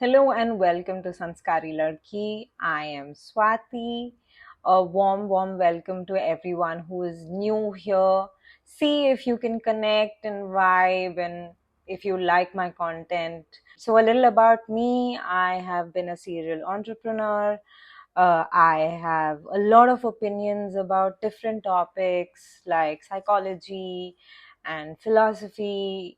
Hello and welcome to Sanskari Ladki. I am Swati. A warm welcome to everyone who is new here. See if you can connect and vibe and if you like my content. So, a little about me. I have been a serial entrepreneur. I have a lot of opinions about different topics like psychology and philosophy,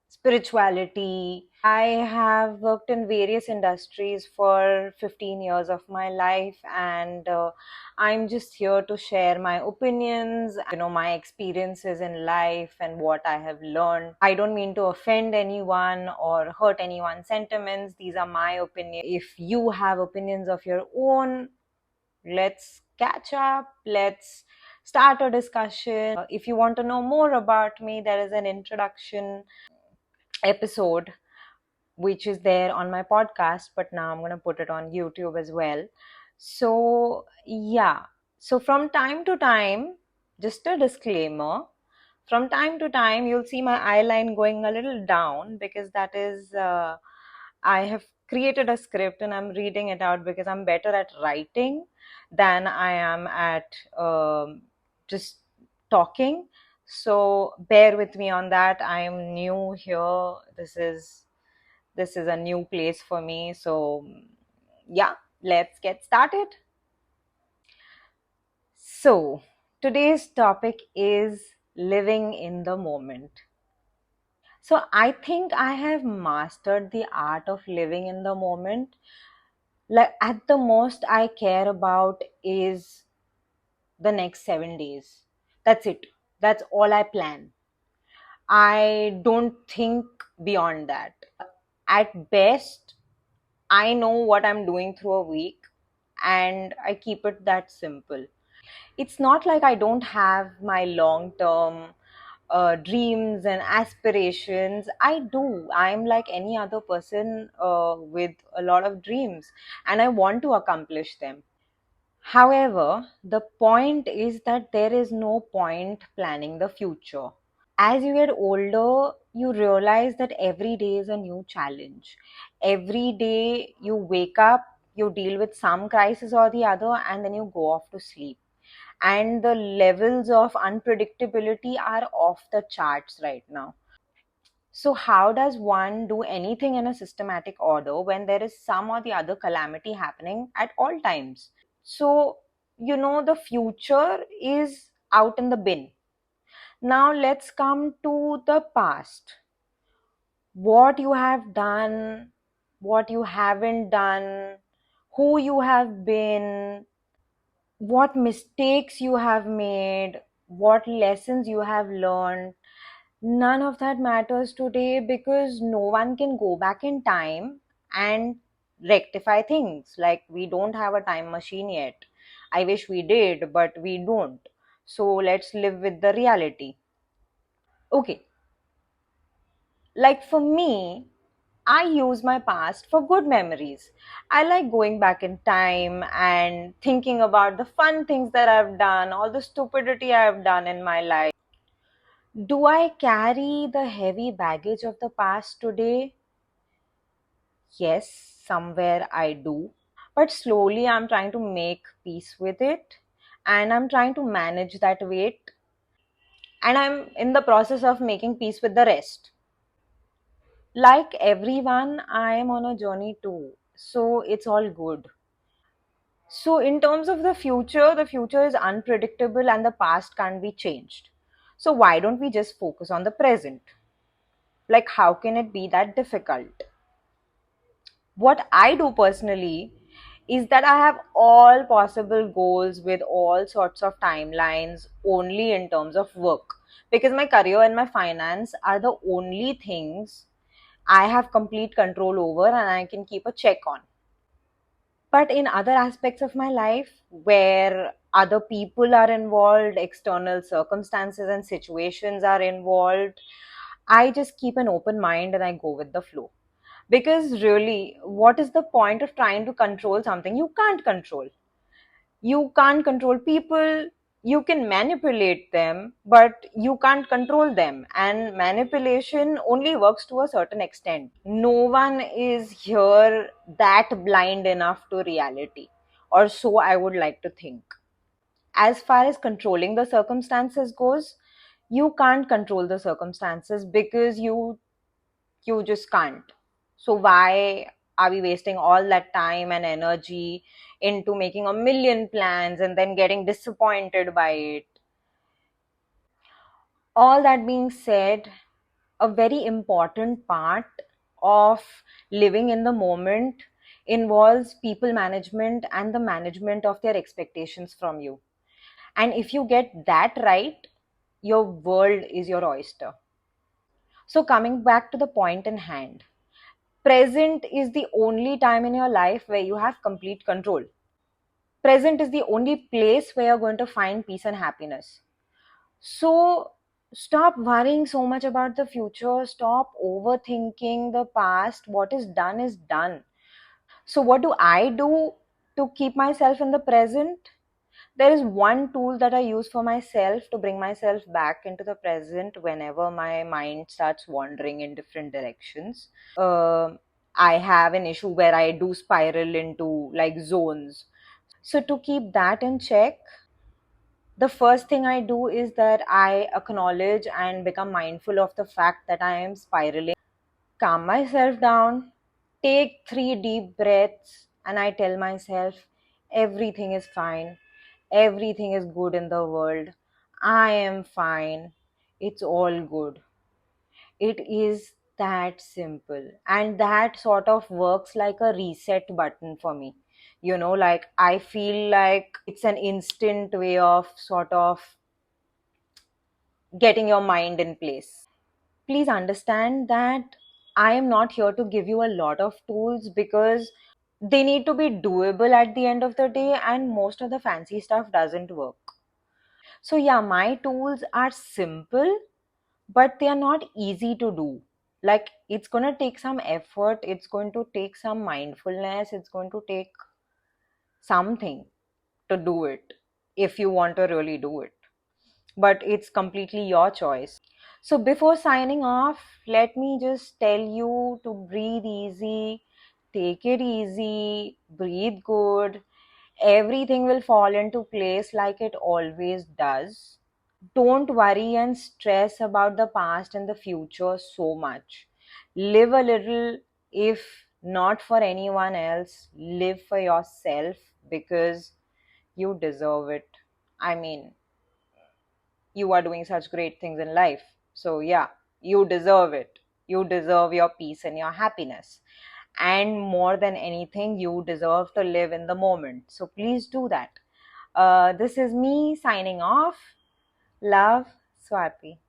spirituality. I have worked in various industries for 15 years of my life, and I'm just here to share my opinions, my experiences in life and what I have learned. I don't mean to offend anyone or hurt anyone's sentiments. These are my opinions. If you have opinions of your own, let's catch up. Let's start a discussion. If you want to know more about me, there is an introduction episode which is there on my podcast, but now I'm going to put it on YouTube as well. So, yeah. So, from time to time, just a disclaimer, from time to time, you'll see my eye line going a little down because that is, I have created a script and I'm reading it out because I'm better at writing than I am at just talking. So, bear with me on that. I am new here. This is a new place for me. So, yeah, let's get started. So, today's topic is living in the moment. So, I think I have mastered the art of living in the moment. Like, at the most, I care about is the next 7 days. That's it. That's all I plan. I don't think beyond that. At best, I know what I'm doing through a week and I keep it that simple. It's not like I don't have my long term dreams and aspirations. I do. I'm like any other person with a lot of dreams and I want to accomplish them. However, the point is that there is no point planning the future. As you get older, you realize that every day is a new challenge. Every day you wake up, you deal with some crisis or the other, and then you go off to sleep. And the levels of unpredictability are off the charts right now. So, how does one do anything in a systematic order when there is some or the other calamity happening at all times? So, the future is out in the bin. Now let's come to the past. What you have done, what you haven't done, who you have been, what mistakes you have made, what lessons you have learned. None of that matters today because no one can go back in time and rectify things. Like, we don't have a time machine yet. I wish we did, but we don't. So let's live with the reality. Okay, like for me, I use my past for good memories. I like going back in time and thinking about the fun things that I've done, all the stupidity I've done in my life. Do I carry the heavy baggage of the past today? Yes, somewhere I do. But slowly I'm trying to make peace with it and I'm trying to manage that weight. And I'm in the process of making peace with the rest. Like everyone, I am on a journey too. So it's all good. So, in terms of the future is unpredictable and the past can't be changed. So, why don't we just focus on the present? Like, how can it be that difficult? What I do personally is that I have all possible goals with all sorts of timelines only in terms of work. Because my career and my finance are the only things I have complete control over and I can keep a check on. But in other aspects of my life where other people are involved, external circumstances and situations are involved, I just keep an open mind and I go with the flow. Because really, what is the point of trying to control something you can't control? You can't control people, You can manipulate them, but you can't control them. And manipulation only works to a certain extent. No one is here that blind enough to reality, or so I would like to think. As far as controlling the circumstances goes, you can't control the circumstances because you just can't. So why are we wasting all that time and energy into making a million plans and then getting disappointed by it? All that being said, a very important part of living in the moment involves people management and the management of their expectations from you. And if you get that right, your world is your oyster. So, coming back to the point in hand, present is the only time in your life where you have complete control. Present is the only place where you're going to find peace and happiness. So, stop worrying so much about the future. Stop overthinking the past. What is done is done. So, what do I do to keep myself in the present? There is one tool that I use for myself to bring myself back into the present whenever my mind starts wandering in different directions. I have an issue where I do spiral into like zones. So, to keep that in check, the first thing I do is that I acknowledge and become mindful of the fact that I am spiraling, calm myself down, take 3 deep breaths, and I tell myself everything is fine, everything is good in the world, I am fine, it's all good. It is that simple, and that sort of works like a reset button for me. Like I feel like it's an instant way of sort of getting your mind in place. Please understand that I am not here to give you a lot of tools because they need to be doable at the end of the day, and most of the fancy stuff doesn't work. So, yeah, my tools are simple, but they are not easy to do. Like, it's going to take some effort, it's going to take some mindfulness, it's going to take something to do it if you want to really do it. But it's completely your choice. So, before signing off, let me just tell you to breathe easy, take it easy, breathe good. Everything will fall into place like it always does. Don't worry and stress about the past and the future so much. Live a little, if not for anyone else, live for yourself because you deserve it. I mean, you are doing such great things in life. So, yeah, you deserve it. You deserve your peace and your happiness. And more than anything, you deserve to live in the moment. So, please do that. This is me signing off. Love, Swati.